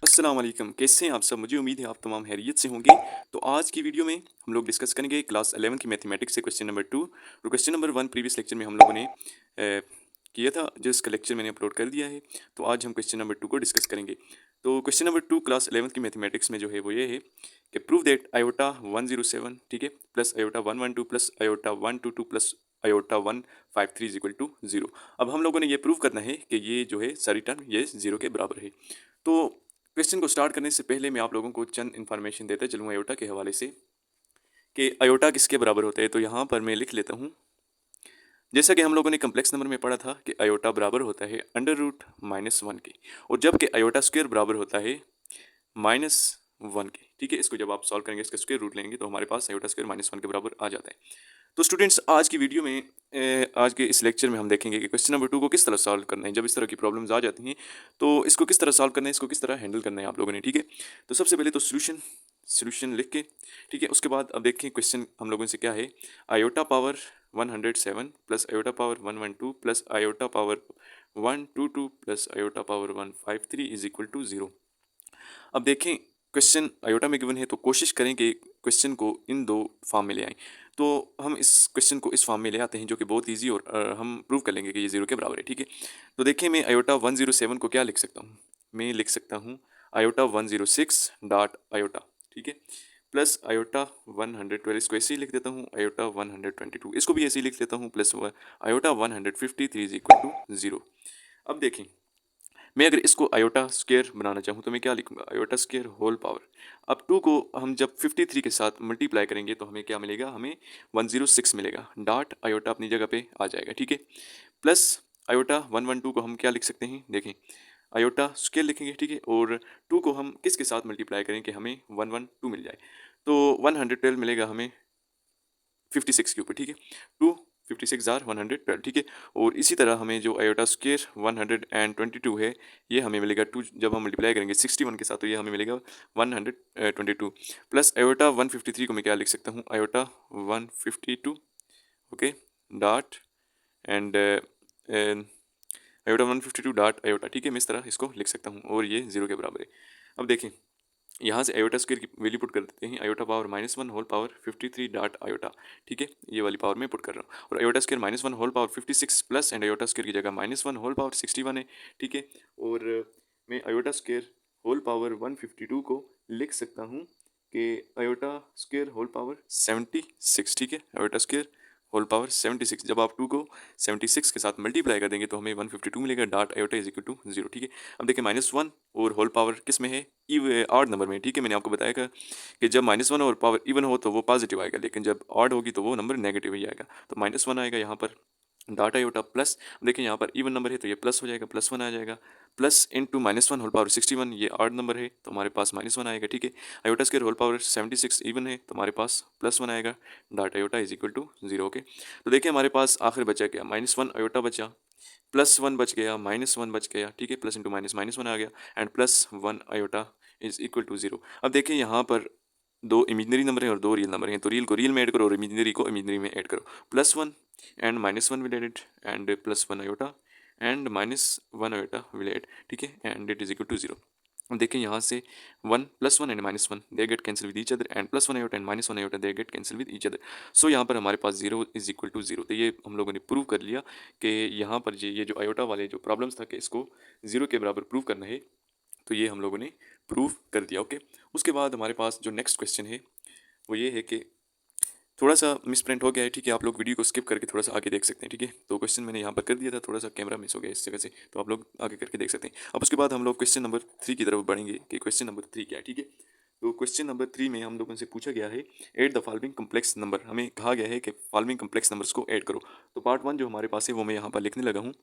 अस्सलाम वालेकुम, कैसे हैं आप सब? मुझे उम्मीद है आप तमाम खैरियत से होंगे। तो आज की वीडियो में हम लोग डिस्कस करेंगे क्लास 11 की मैथमेटिक्स से क्वेश्चन नंबर 2। तो क्वेश्चन नंबर 1 प्रीवियस लेक्चर में हम लोगों ने किया था, जो इसका लेक्चर मैंने अपलोड कर दिया है। तो आज हम क्वेश्चन नंबर 2 को डिस्कस करेंगे। तो क्वेश्चन नंबर 2 क्लास 11 की मैथमेटिक्स में जो है वो ये है कि प्रूव दैट आयोटा 107, ठीक है, plus iota 112 plus iota 122 plus iota 153 is equal to 0। अब हम लोगों ने ये प्रूव करना है कि ये जो है सारी टर्म ये 0 के बराबर है। तो क्वेश्चन को स्टार्ट करने से पहले मैं आप लोगों को चंद इन्फॉर्मेशन देता चलूँ अयोटा के हवाले से कि अयोटा किसके बराबर होता है। तो यहाँ पर मैं लिख लेता हूँ, जैसा कि हम लोगों ने कम्प्लेक्स नंबर में पढ़ा था कि अयोटा बराबर होता है अंडर रूट -1 के, और जबकि अयोटा स्क्वायर बराबर होता है -1 के। ठीक है, इसको जब आप सॉल्व करेंगे, इसका स्क्वायर रूट लेंगे तो हमारे पास अयोटा स्क्वायर -1 के बराबर आ जाता है। तो स्टूडेंट्स, आज की वीडियो में आज के इस लेक्चर में हम देखेंगे कि क्वेश्चन नंबर 2 को किस तरह सॉल्व करना है। जब इस तरह की प्रॉब्लम्स आ जाती हैं तो इसको किस तरह सॉल्व करना है, इसको किस तरह हैंडल करना है आप लोगों ने। ठीक है, तो सबसे पहले तो सोल्यूशन लिख के, ठीक है, उसके बाद अब देखें क्वेश्चन हम लोगों से क्या है। Iota power 107 plus iota power 112 plus iota power 122 plus iota power 153 is equal to 0। अब देखें, क्वेश्चन आयोटा में गिवन है तो कोशिश करें कि क्वेश्चन को इन दो फॉर्म में ले आएँ। तो हम इस क्वेश्चन को इस फॉर्म में ले आते हैं, जो कि बहुत इजी, और हम प्रूव कर लेंगे कि ये 0 के बराबर है। ठीक है, तो देखिए, मैं आयोटा 107 को क्या लिख सकता हूँ, मैं लिख सकता हूँ आयोटा 106 डॉट आयोटा, ठीक है, प्लस आयोटा 112, इसको ऐसे ही लिख देता हूँ, आयोटा 122 इसको भी ऐसे ही लिख देता हूँ, plus iota 153 is equal to 0। अब देखें, मैं अगर इसको आयोटा स्क्वायर बनाना चाहूँ तो मैं क्या लिखूंगा, आयोटा स्क्वायर होल पावर। अब 2 को हम जब 53 के साथ मल्टीप्लाई करेंगे तो हमें क्या मिलेगा, हमें 106 मिलेगा, डॉट आयोटा अपनी जगह पे आ जाएगा। ठीक है, प्लस आयोटा 112 को हम क्या लिख सकते हैं, देखें, आयोटा स्क्वायर लिखेंगे, ठीक है, और 2 को हम किसके साथ मल्टीप्लाई करें कि हमें 112 मिल जाए, तो 112 मिलेगा हमें 56 के ऊपर। ठीक है, 2 56 जार 112, ठीक है, और इसी तरह हमें जो आयोटा स्क्वायर 122 है, ये हमें मिलेगा 2 जब हम मल्टीप्लाई करेंगे 61 के साथ, तो ये हमें मिलेगा 122 प्लस आयोटा 153 को मैं क्या लिख सकता हूँ, iota 152, okay, dot and iota 152 dot iota. ठीक है, मैं इस तरह इसको लिख सकता हूँ और ये 0 के बराबर है। अब देखें, यहाँ से आयोटा स्क्वायर की वैल्यू पुट कर देते हैं, iota power -1 whole power 53 dot iota. ठीक है, ये वाली पावर में पुट कर रहा हूँ, और iota square -1 whole power 56 plus and iota square की जगह -1 होल पावर 61 है। ठीक है, और मैं आयोटा स्क्वायर होल पावर 152 को लिख सकता हूँ कि आयोटा स्क्वायर होल पावर 76। ठीक है, आयोटा स्क्वायर होल पावर 76, जब आप 2 को 76 के साथ मल्टीप्लाई कर देंगे तो हमें 152 मिलेगा, dot iota is equal to 0। ठीक है, अब देखिए, -1 और होल पावर किस में है, ऑड नंबर में। ठीक है, मैंने आपको बताया कि जब -1 और पावर इवन हो तो वो पॉजिटिव आएगा, लेकिन जब ऑड होगी तो वो नंबर नेगेटिव ही आएगा। तो -1 आएगा यहाँ पर, डाटा आयोटा प्लस, देखिए यहाँ पर इवन नंबर है तो ये प्लस हो जाएगा, +1 आ जाएगा, प्लस इंटू -1 होल पावर 61, ये ऑड नंबर है तो हमारे पास -1 आएगा। ठीक है, iota square whole power 76 even है तो हमारे पास +1 आएगा, data iota is equal to 0। Okay, तो देखिए हमारे पास आखिर बचा क्या, -1 आयोटा बचा, +1 बच गया, -1 बच गया, ठीक है, प्लस इंटू माइनस -1 आ गया, and +1 iota is equal to 0। अब देखिए यहाँ पर दो इमेजनरी नंबर हैं और दो रियल नंबर हैं, तो रियल को रियल में ऐड करो और इमेजनरी को इमेजनरी में ऐड करो, +1 and -1 will add and +1 iota and -1 iota will add. ठीक है, and it is equal to 0। देखिए यहाँ से 1 +1 and -1 they get cancel with each other, and +1 iota and -1 iota they get cancel with each other. So यहाँ पर हमारे पास 0 is equal to 0। तो ये हम लोगों ने प्रूव कर लिया कि यहाँ पर ये जो आयोटा वाले जो प्रॉब्लम्स था कि इसको 0 के बराबर प्रूव करना है, तो ये हम लोगों ने प्रूव कर दिया। ओके, उसके बाद हमारे पास जो नेक्स्ट क्वेश्चन है वो ये है कि थोड़ा सा मिस प्रिंट हो गया है। ठीक है, आप लोग वीडियो को स्किप करके थोड़ा सा आगे देख सकते हैं। ठीक है, तो क्वेश्चन मैंने यहाँ पर कर दिया था, थोड़ा सा कैमरा मिस हो गया इस जगह से, तो आप लोग आगे करके देख सकते हैं। अब उसके बाद हम लोग क्वेश्चन नंबर 3 की तरफ बढ़ेंगे कि क्वेश्चन नंबर 3 क्या है। ठीक है, तो क्वेश्चन नंबर 3 में हम लोगों से पूछा गया है add the following complex number, हमें कहा गया है कि फॉलोइंग कम्प्लेक्स नंबर्स को ऐड करो। तो पार्ट 1 जो हमारे पास है वो मैं यहाँ पर लिखने लगा हूँ।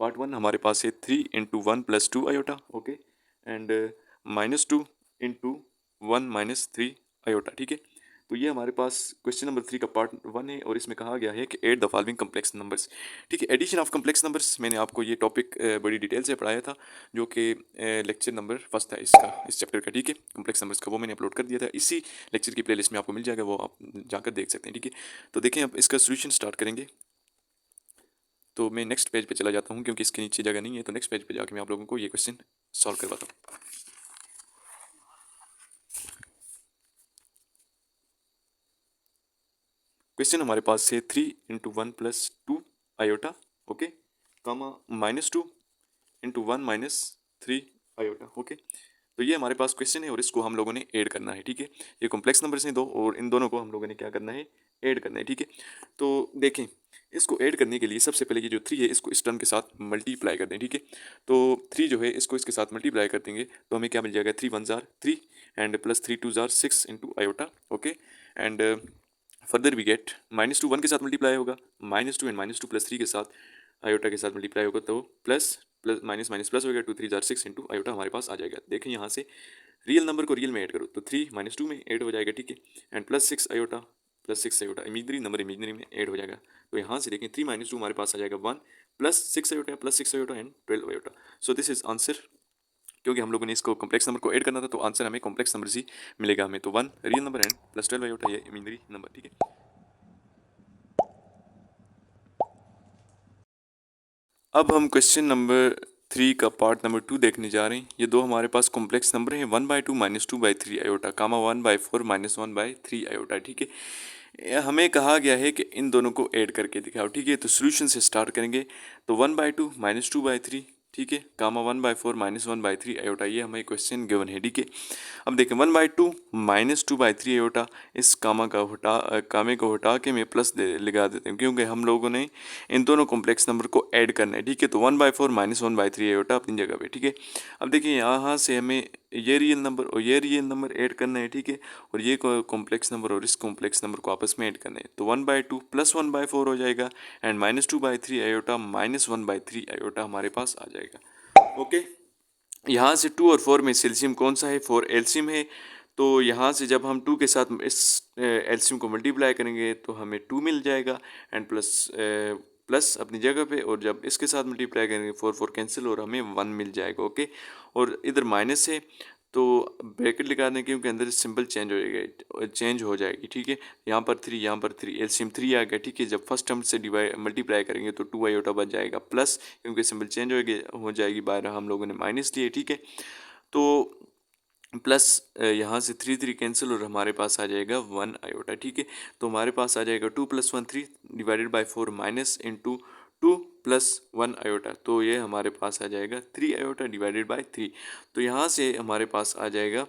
पार्ट 1 हमारे पास है 3 into 1 + 2 iota, okay, and -2 into 1 - 3 iota. ठीक है, तो ये हमारे पास क्वेश्चन नंबर 3 का पार्ट 1 है, और इसमें कहा गया है कि add the following complex numbers. ठीक है, एडिशन ऑफ कम्प्लेक्स नंबर्स, मैंने आपको ये टॉपिक बड़ी डिटेल से पढ़ाया था, जो कि लेक्चर नंबर 1 था इसका, इस चैप्टर का। ठीक है, कम्प्लेक्स नंबर्स का वो मैंने अपलोड कर दिया था, इसी लेक्चर की प्लेलिस्ट में आपको मिल जाएगा, वो आप जाकर देख सकते हैं। ठीक है, तो देखें, अब इसका सोल्यूशन स्टार्ट करेंगे। तो मैं नेक्स्ट पेज पे चला जाता हूँ क्योंकि इसके नीचे जगह नहीं है, तो नेक्स्ट पेज पे जाके मैं आप लोगों को ये क्वेश्चन सॉल्व करवाता हूँ। क्वेश्चन हमारे पास है 3 × 1 + 2 आयोटा, ओके, कामा -2 × 1 - 3 आयोटा, ओके। तो ये हमारे पास क्वेश्चन है और इसको हम लोगों ने ऐड करना है, ठीक है। ये कॉम्प्लेक्स नंबर्स हैं दो और इन दोनों को हम लोगों ने क्या करना है, ऐड करना है, ठीक है। तो देखें, इसको ऐड करने के लिए सबसे पहले ये जो 3 है इसको इस टर्म के साथ मल्टीप्लाई कर दें, ठीक है। तो 3 जो है इसको इसके साथ मल्टीप्लाई कर देंगे तो हमें क्या मिल जाएगा, 3 × 1 = 3 एंड +3 × 2 = 6 × iota, okay. And further we get -2 1 के साथ मल्टीप्लाई होगा, -2 एंड -2 +3 के साथ आयोटा के साथ मल्टीप्लाई होगा तो plus plus minus minus plus हो गया, 2 3 = 6 × आयोटा हमारे पास आ जाएगा। देखें यहाँ से रियल नंबर को रियल में ऐड करो तो 3 - 2 में ऐड हो जाएगा, ठीक है। And +6 iota imaginary number imaginary में ऐड हो जाएगा। तो यहाँ से देखें 3 - 2 हमारे पास आ जाएगा 1 +6 iota and 12 iota. So this is answer, क्योंकि हम लोगों ने इसको कॉम्प्लेक्स नंबर को ऐड करना था तो आंसर हमें कॉम्प्लेक्स नंबर ही मिलेगा हमें। तो 1 रियल नंबर एंड +12 आयोटा ये इमेजनरी नंबर, ठीक है। अब हम क्वेश्चन नंबर 3 का पार्ट नंबर 2 देखने जा रहे हैं। ये दो हमारे पास कॉम्प्लेक्स नंबर हैं, 1/2 - 2/3 आयोटा, कामा 1/4 - 1/3 आयोटा, ठीक है। हमें कहा गया है कि इन दोनों को ऐड करके दिखाओ, ठीक है। तो सोल्यूशन से स्टार्ट करेंगे। तो 1/2 - 2/3, ठीक है, कामा 1/4 - 1/3 आयोटा, ये हमें क्वेश्चन गिवन है, ठीक है। अब देखें 1/2 - 2/3 आयोटा, इस कामे को हटा के मैं प्लस लगा देते हैं क्योंकि हम लोगों ने इन दोनों कॉम्प्लेक्स नंबर को ऐड करना है, ठीक है। तो 1/4 - 1/3 आयोटा अपनी जगह पे, ठीक है। अब देखिए यहाँ से हमें ये रियल नंबर और ये रियल नंबर ऐड करना है, ठीक है। और ये कॉम्प्लेक्स नंबर और इस कॉम्प्लेक्स नंबर को आपस में ऐड करना है। तो 1/2 + 1/4 हो जाएगा एंड -2/3 आयोटा -1/3 आयोटा हमारे पास आ जाएगा, ओके। यहाँ से 2 और 4 में सेल्सियम कौन सा है, 4 एल्सियम है। तो यहाँ से जब हम 2 के साथ इस एल्सियम को मल्टीप्लाई करेंगे तो हमें 2 मिल जाएगा एंड प्लस अपनी जगह पे, और जब इसके साथ मल्टीप्लाई करेंगे 4 4 कैंसिल और हमें 1 मिल जाएगा, ओके। और इधर माइनस है तो ब्रैकेट लगा दें क्योंकि अंदर सिंबल चेंज हो जाएगी, ठीक है। यहाँ पर 3 यहाँ पर 3, एलसीएम 3 आ गया, ठीक है। जब फर्स्ट टर्म से मल्टीप्लाई करेंगे तो 2 आयोटा बच जाएगा प्लस, क्योंकि सिंबल चेंज हो जाएगी, बाहर हम लोगों ने माइनस लिए, ठीक है। तो प्लस यहाँ से 3 3 कैंसिल और हमारे पास आ जाएगा 1 आयोटा, ठीक है। तो हमारे पास आ जाएगा 2 + 1 3 / 4 माइनस इंटू 2 + 1 आयोटा, तो ये हमारे पास आ जाएगा 3 आयोटा / 3। तो यहाँ से हमारे पास आ जाएगा,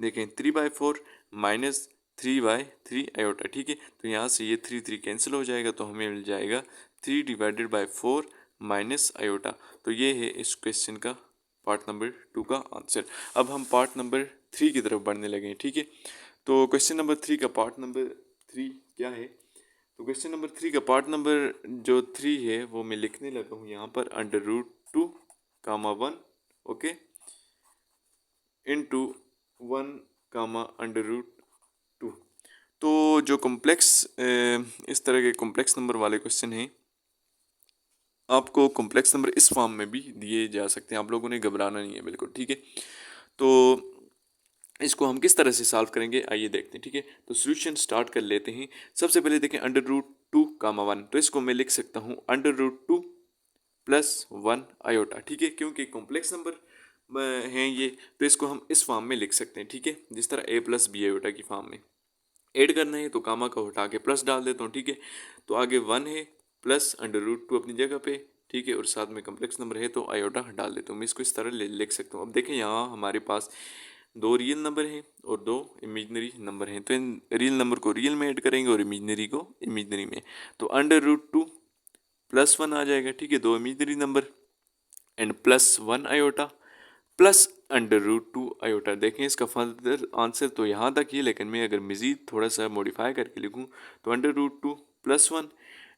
देखें 3/4 माइनस 3/3 आयोटा, ठीक है। तो यहाँ से ये 3 3 कैंसिल हो जाएगा तो हमें मिल जाएगा 3 / 4 माइनस आयोटा। तो ये है इस क्वेश्चन का पार्ट नंबर 2 का आंसर। अब हम पार्ट नंबर 3 की तरफ बढ़ने लगे हैं, ठीक है। तो क्वेश्चन नंबर 3 का पार्ट नंबर 3 क्या है, तो क्वेश्चन नंबर 3 का पार्ट नंबर जो 3 है वो मैं लिखने लगा हूँ यहाँ पर, √2, 1, ओके, इंटू 1, √2। तो जो कॉम्प्लेक्स इस तरह के कॉम्प्लेक्स नंबर वाले क्वेश्चन हैं, आपको कॉम्प्लेक्स नंबर इस फॉर्म में भी दिए जा सकते हैं, आप लोगों ने घबराना नहीं है बिल्कुल, ठीक है। तो इसको हम किस तरह से सॉल्व करेंगे आइए देखते हैं, ठीक है। तो सॉल्यूशन स्टार्ट कर लेते हैं। सबसे पहले देखें √2, 1, तो इसको मैं लिख सकता हूँ √2 + 1 आयोटा, ठीक है, क्योंकि कॉम्प्लेक्स नंबर हैं ये, तो इसको हम इस फॉर्म में लिख सकते हैं, ठीक है, जिस तरह a + b आयोटा की फॉर्म में। ऐड करना है तो कामा का उठा के प्लस डाल देता हूँ, ठीक है। तो आगे 1 है प्लस √2 अपनी जगह पे, ठीक है, और साथ में कम्प्लेक्स नंबर है तो आयोटा डाल देता हूँ। मैं इसको इस तरह लिख सकता हूँ। अब देखें यहाँ हमारे पास 2 रियल नंबर हैं और 2 इमेजनरी नंबर हैं, तो इन रियल नंबर को रियल में ऐड करेंगे और इमेजनरी को इमेजनरी में। तो √2 + 1 आ जाएगा, ठीक है, 2 imaginary number and +1 iota plus √2 iota. देखें इसका फर्दर आंसर तो यहाँ तक ही, लेकिन मैं अगर मज़ीद थोड़ा सा मॉडिफाई करके लिखूँ तो √2 + 1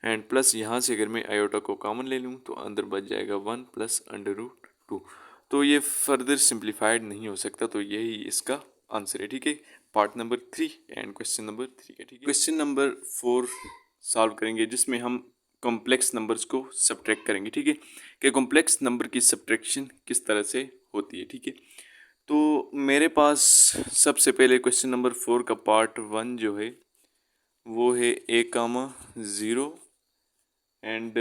एंड प्लस यहाँ से अगर मैं आयोटा को कॉमन ले लूँ तो अंदर बच जाएगा 1 + √2। तो ये फर्दर सिंप्लीफाइड नहीं हो सकता, तो यही इसका आंसर है, ठीक है, part number 3 and question number 3 का, ठीक है। क्वेश्चन नंबर 4 सॉल्व करेंगे जिसमें हम कॉम्प्लेक्स नंबर्स को सब्ट्रैक्ट करेंगे, ठीक है, कि कॉम्प्लेक्स नंबर की सब्ट्रैक्शन किस तरह से होती है, ठीक है। तो मेरे पास सबसे पहले क्वेश्चन नंबर 4 का पार्ट 1 जो है वो है a, 0 एंड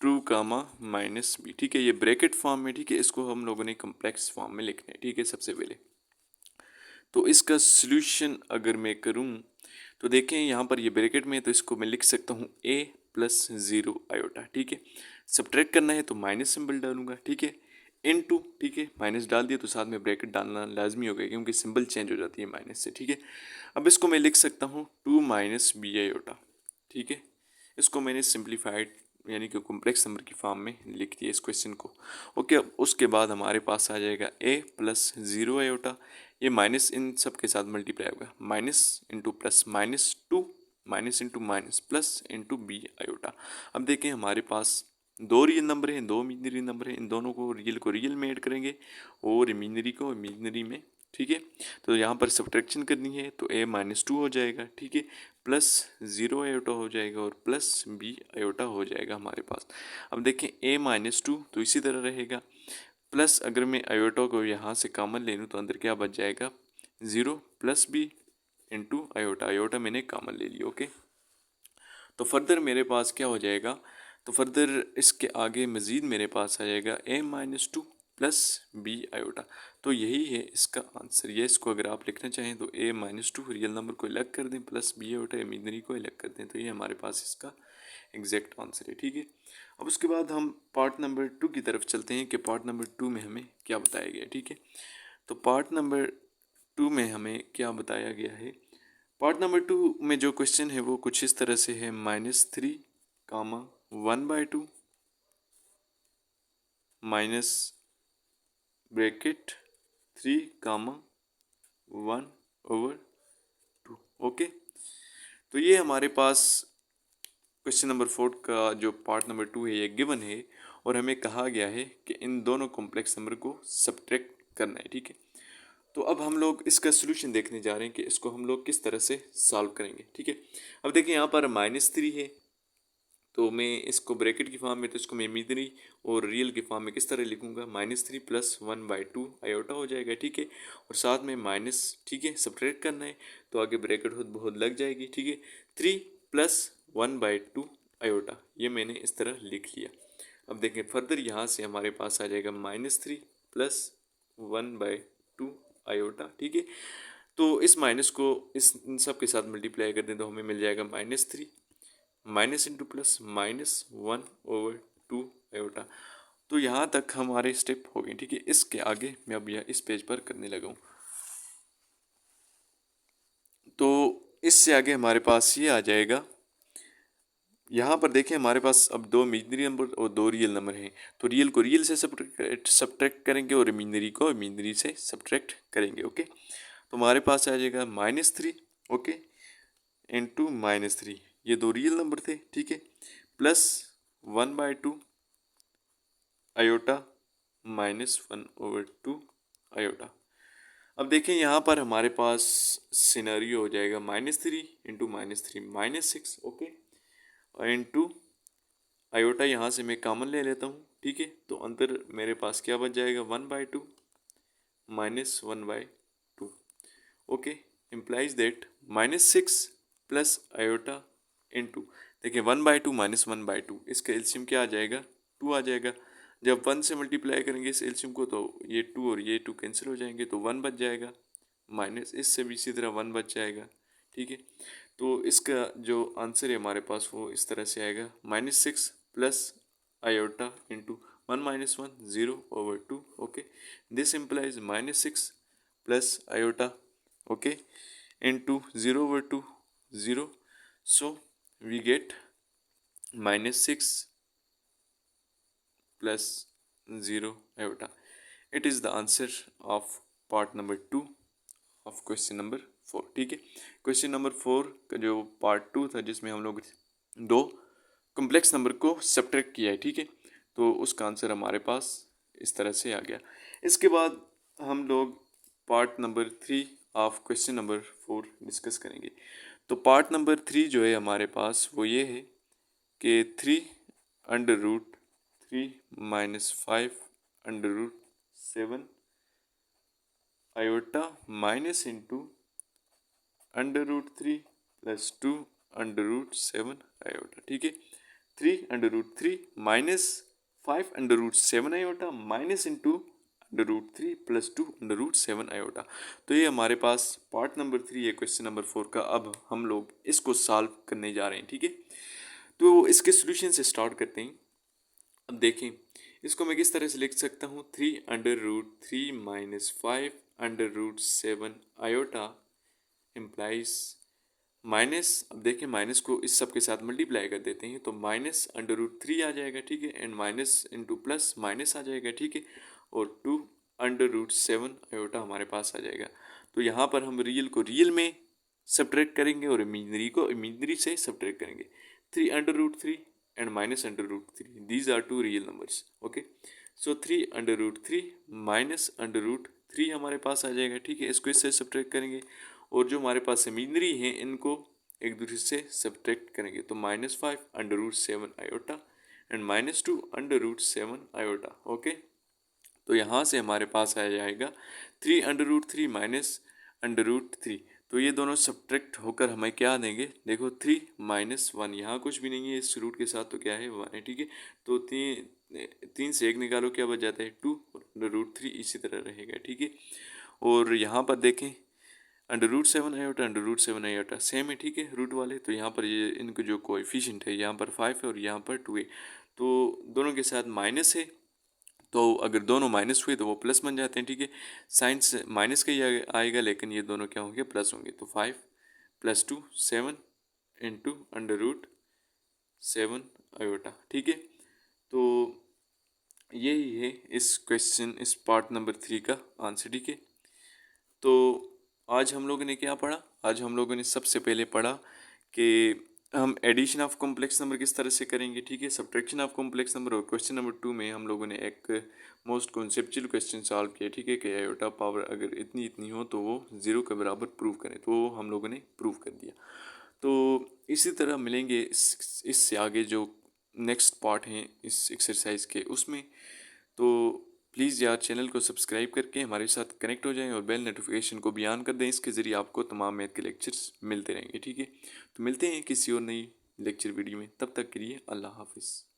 2, -b, ठीक है, ये ब्रैकेट फॉर्म में, ठीक है। इसको हम लोगों ने कम्प्लेक्स फॉर्म में लिखना है, ठीक है, सबसे पहले। तो इसका सॉल्यूशन अगर मैं करूं तो देखें यहाँ पर ये ब्रैकेट में है तो इसको मैं लिख सकता हूँ a प्लस 0 आयोटा, ठीक है। सब्ट्रैक्ट करना है तो माइनस सिंबल डालूंगा, ठीक है, इनटू, ठीक है, माइनस डाल दिया तो साथ में ब्रैकेट डालना लाजमी हो गया क्योंकि सिंबल चेंज हो जाती है माइनस से, ठीक है। अब इसको मैं लिख सकता हूँ 2 माइनस बी आयोटा, ठीक है। इसको मैंने सिंप्लीफाइड यानी कि कॉम्प्लेक्स नंबर की फॉर्म में लिख दिया इस क्वेश्चन को, ओके। अब उसके बाद हमारे पास आ जाएगा a प्लस 0 आयोटा, ये माइनस इन सब के साथ मल्टीप्लाई होगा, minus into plus minus 2 minus into minus plus into B iota. अब देखें हमारे पास दो रियल नंबर हैं, दो इमेजिनरी नंबर हैं, इन दोनों को रियल में ऐड करेंगे और इमेजिनरी को इमेजिनरी में, ठीक है। तो यहाँ पर सब्ट्रैक्शन करनी है तो a माइनस 2 हो जाएगा, ठीक है, प्लस 0 आयोटा हो जाएगा और प्लस b आयोटा हो जाएगा हमारे पास। अब देखें a माइनस 2 तो इसी तरह रहेगा, प्लस अगर मैं आयोटा को यहाँ से कॉमन ले लूँ तो अंदर क्या बच जाएगा 0 plus b into iota, iota मैंने कॉमन ले लिया, ओके। तो फर्दर मेरे पास क्या हो जाएगा, तो फर्दर इसके आगे मज़ीद मेरे पास आ जाएगा a minus 2 plus B iota. तो यही है इसका आंसर। ये इसको अगर आप लिखना चाहें तो a माइनस 2 रियल नंबर को अलग कर दें प्लस बी आयोटा इमेजिनरी को अलग कर दें, तो ये हमारे पास इसका एग्जैक्ट आंसर है, ठीक है। अब उसके बाद हम पार्ट नंबर 2 की तरफ चलते हैं कि पार्ट नंबर 2 में हमें क्या बताया गया है, ठीक है। तो पार्ट नंबर 2 में हमें क्या बताया गया है, पार्ट नंबर 2 में जो क्वेश्चन है वो कुछ इस तरह से है, -3 कामा 1/2 माइनस ब्रैकेट 3 कामा 1/2, ओके। तो ये हमारे पास क्वेश्चन नंबर 4 का जो पार्ट नंबर 2 है ये गिवन है और हमें कहा गया है कि इन दोनों कॉम्प्लेक्स नंबर को सब्ट्रैक्ट करना है, ठीक है। तो अब हम लोग इसका सोल्यूशन देखने जा रहे हैं कि इसको हम लोग किस तरह से सॉल्व करेंगे, ठीक है। अब देखिए यहाँ पर -3 है तो मैं इसको ब्रैकेट की फॉर्म में, तो इसको मैं इमेजिनरी और रियल की फॉर्म में किस तरह लिखूंगा, -3 प्लस 1/2 आयोटा हो जाएगा, ठीक है। और साथ में माइनस, ठीक है, सब्ट्रैक्ट करना है तो आगे ब्रैकेट बहुत लग जाएगी, ठीक है। 3 प्लस 1/2 आयोटा, ये मैंने इस तरह लिख लिया। अब देखें फर्दर यहाँ से हमारे पास आ जाएगा -3 प्लस 1/2 आयोटा, ठीक है। तो इस माइनस को इस इन सब के साथ मल्टीप्लाई कर दें तो हमें मिल जाएगा -3 माइनस इंटू प्लस -1/2 आयोटा। तो यहाँ तक हमारे स्टेप हो गए, ठीक है। इसके आगे मैं अब यह इस पेज पर करने लगा हूँ। तो इससे आगे हमारे पास ये आ जाएगा, यहाँ पर देखें हमारे पास अब दो इमेजिनरी नंबर और दो रियल नंबर हैं, तो रियल को रियल से सब्ट्रैक्ट करेंगे और इमेजिनरी को इमेजिनरी से सब्ट्रैक्ट करेंगे, ओके। तो हमारे पास आ जाएगा -3, ओके, इंटू -3, ये दो रियल नंबर थे, ठीक है, प्लस 1/2 आयोटा -1/2 आयोटा। अब देखें यहाँ पर हमारे पास सिनेरियो हो जाएगा -3 इंटू -3 -6, ओके, और इंटू आयोटा यहाँ से मैं कॉमन ले लेता हूँ, ठीक है। तो अंदर मेरे पास क्या बच जाएगा 1/2 -1/2, okay, implies that -6 plus iota into, देखिए 1/2 -1/2, इसका एलसीएम क्या आ जाएगा 2 आ जाएगा। जब 1 से मल्टीप्लाई करेंगे इस एलसीएम को तो ये 2 और ये 2 कैंसिल हो जाएंगे तो 1 बच जाएगा, माइनस इससे भी इसी तरह 1 बच जाएगा, ठीक है। तो इसका जो आंसर है हमारे पास वो इस तरह से आएगा -6 plus iota into 1 - 1 0/2, okay. This implies -6 plus iota, okay, into 0/2 0, so we get -6 plus 0 iota. It is the answer of part number 2 of question number 4, ठीक है। क्वेश्चन नंबर 4 का जो पार्ट 2 था जिसमें हम लोग दो कॉम्प्लेक्स नंबर को सब्ट्रैक्ट किया है, ठीक है, तो उसका आंसर हमारे पास इस तरह से आ गया। इसके बाद हम लोग part number 3 of question number 4 discuss करेंगे। तो पार्ट नंबर 3 जो है हमारे पास वो ये है कि 3√3 - 5√7 आयोटा माइनस इंटू √3 + 2√7 आयोटा, ठीक है। 3√3 - 5√7 आयोटा माइनस इंटू 2√3 + 2√7 आयोटा। तो ये हमारे पास पार्ट नंबर 3 है क्वेश्चन नंबर 4 का। अब हम लोग इसको सॉल्व करने जा रहे हैं, ठीक है। तो इसके सोल्यूशन से स्टार्ट करते हैं। अब देखें इसको मैं किस तरह से लिख सकता हूँ, 3√3 - 5√7 आयोटा इम्प्लाइज माइनस। अब देखें माइनस को इस सब के साथ मल्टीप्लाई कर देते हैं तो -√3 आ जाएगा, ठीक है, and minus into plus minus आ जाएगा, ठीक है, और 2√7 आयोटा हमारे पास आ जाएगा। तो यहाँ पर हम रियल को रियल में सब्ट्रैक्ट करेंगे और इमेजनरी को इमेजनरी से सब्ट्रैक्ट करेंगे। 3√3 and -√3, these are two real numbers, okay. So 3√3 -√3 हमारे पास आ जाएगा, ठीक है। इसको इससे सब्ट्रैक्ट करेंगे और जो हमारे पास इमेजनरी हैं इनको एक दूसरे से सब्ट्रैक्ट करेंगे तो -5√7 आयोटा एंड -2√7 आयोटा, ओके। तो यहाँ से हमारे पास आ जाएगा 3√3 -√3। तो ये दोनों सब्ट्रैक्ट होकर हमें क्या देंगे, देखो 3 - 1, यहाँ कुछ भी नहीं है इस रूट के साथ, तो क्या है 1 है, ठीक है। तो 3 से 1 निकालो, क्या बच जाता है 2, √3 इसी तरह रहेगा, ठीक है। और यहाँ पर देखें √7 आयोटा √7 आयोटा सेम है, ठीक है, रूट वाले। तो यहाँ पर ये इनको जो कोएफिशिएंट है यहाँ पर 5 है और यहाँ पर 2 है, तो दोनों के साथ माइनस है। तो अगर दोनों माइनस हुए तो वो प्लस बन जाते हैं, ठीक है। साइन से माइनस का ही आएगा लेकिन ये दोनों क्या होंगे, प्लस होंगे। तो 5 + 2 7 इंटू √7 आयोटा, ठीक है। तो यही है इस क्वेश्चन इस पार्ट नंबर 3 का आंसर, ठीक है। तो आज हम लोगों ने क्या पढ़ा, आज हम लोगों ने सबसे पहले पढ़ा कि हम एडिशन ऑफ कॉम्प्लेक्स नंबर किस तरह से करेंगे, ठीक है, सब्ट्रैक्शन ऑफ कॉम्प्लेक्स नंबर। और क्वेश्चन नंबर 2 में हम लोगों ने एक मोस्ट कॉन्सेप्चुअल क्वेश्चन सॉल्व किया, ठीक है, कि आयोटा पावर अगर इतनी इतनी हो तो वो 0 के बराबर प्रूव करें, तो वो हम लोगों ने प्रूव कर दिया। तो इसी तरह मिलेंगे इससे आगे जो नेक्स्ट पार्ट हैं इस एक्सरसाइज के उसमें। तो प्लीज़ यार चैनल को सब्सक्राइब करके हमारे साथ कनेक्ट हो जाएं और बेल नोटिफिकेशन को भी ऑन कर दें। इसके ज़रिए आपको तमाम मैथ के लेक्चर्स मिलते रहेंगे, ठीक है। तो मिलते हैं किसी और नई लेक्चर वीडियो में, तब तक के लिए अल्लाह हाफिज़।